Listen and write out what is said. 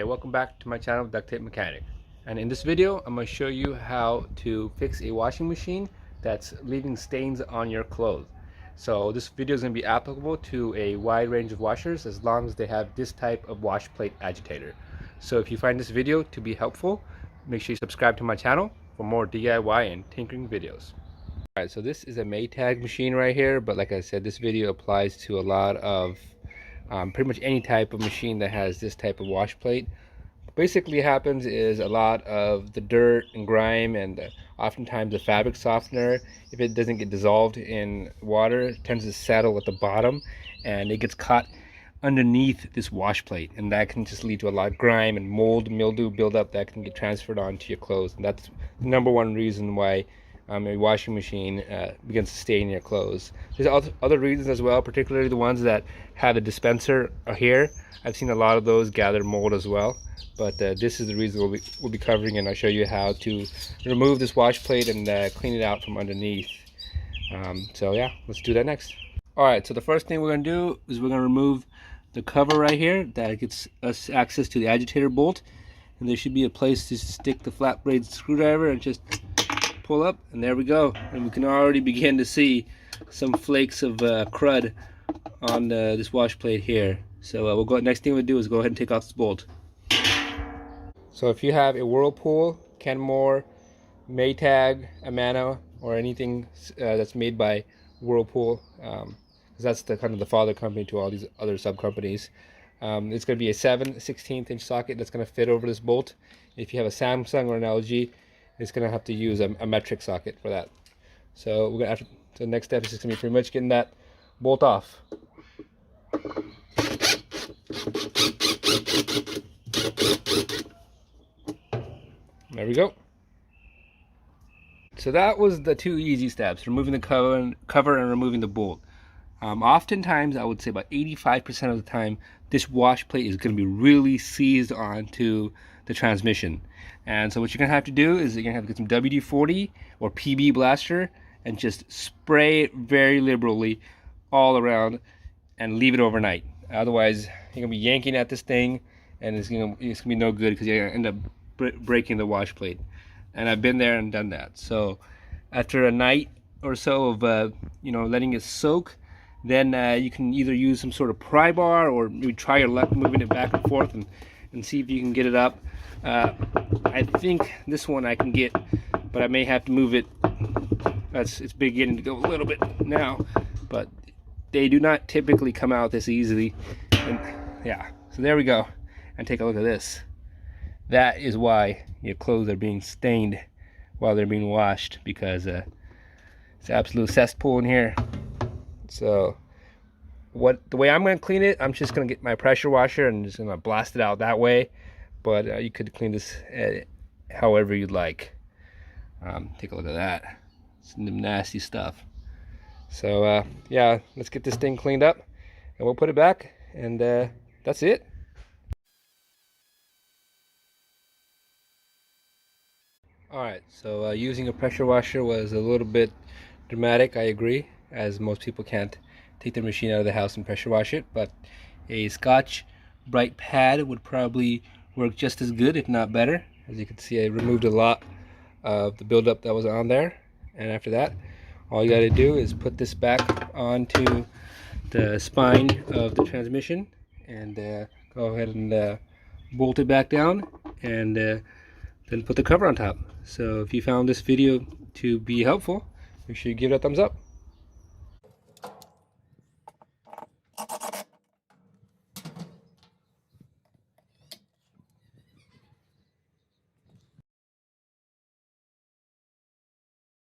Hey, welcome back to my channel, Duct Tape Mechanic. And in this video, I'm going to show you how to fix a washing machine that's leaving stains on your clothes. So this video is going to be applicable to a wide range of washers as long as they have this type of wash plate agitator. So if you find this video to be helpful, make sure you subscribe to my channel for more DIY and tinkering videos. Alright, so this is a Maytag machine right here, but like I said, this video applies to a lot of pretty much any type of machine that has this type of wash plate. Basically what happens is a lot of the dirt and grime and oftentimes the fabric softener, if it doesn't get dissolved in water, it tends to settle at the bottom and it gets caught underneath this wash plate, and that can just lead to a lot of grime and mold, mildew buildup that can get transferred onto your clothes. And that's the number one reason why a washing machine begins to stain your clothes. There's other reasons as well, particularly the ones that have a dispenser here. I've seen a lot of those gather mold as well, but this is the reason we'll be covering, and I'll show you how to remove this wash plate and clean it out from underneath. So yeah, let's do that next. Alright, so the first thing we're going to do is we're going to remove the cover right here that gets us access to the agitator bolt, and there should be a place to stick the flat blade screwdriver and just pull up, and there we go. And we can already begin to see some flakes of crud on this wash plate here. So we'll go. Next thing we'll do is go ahead and take off this bolt. So if you have a Whirlpool, Kenmore, Maytag, Amana, or anything that's made by Whirlpool, because that's the kind of the father company to all these other sub companies, it's going to be a 7/16 inch socket that's going to fit over this bolt. If you have a Samsung or an LG, it's going to have to use a metric socket for that. So we're going to the next step is just going to be pretty much getting that bolt off. There we go. So that was the two easy steps: removing the cover and removing the bolt. Oftentimes, I would say about 85% of the time, this wash plate is going to be really seized onto the transmission. And so what you're going to have to do is you're going to have to get some WD-40 or PB blaster and just spray it very liberally all around and leave it overnight. Otherwise, you're going to be yanking at this thing and it's going to be no good because you're going to end up breaking the wash plate. And I've been there and done that. So after a night or so of letting it soak, then you can either use some sort of pry bar or maybe try your luck moving it back and forth and see if you can get it up. I think this one I can get, but I may have to move it. It's beginning to go a little bit now, but they do not typically come out this easily. And yeah, so there we go. And take a look at this. That is why your clothes are being stained while they're being washed, because it's an absolute cesspool in here. So the way I'm going to clean it, I'm just going to get my pressure washer and just going to blast it out that way. But you could clean this however you'd like. Take a look at that. Some nasty stuff. So yeah, let's get this thing cleaned up and we'll put it back, and that's it. Alright, so using a pressure washer was a little bit dramatic, I agree, as most people can't take their machine out of the house and pressure wash it, but a Scotch Brite pad would probably work just as good, if not better. As you can see, I removed a lot of the buildup that was on there, and after that, all you got to do is put this back onto the spine of the transmission and go ahead and bolt it back down, and then put the cover on top. So if you found this video to be helpful, make sure you give it a thumbs up.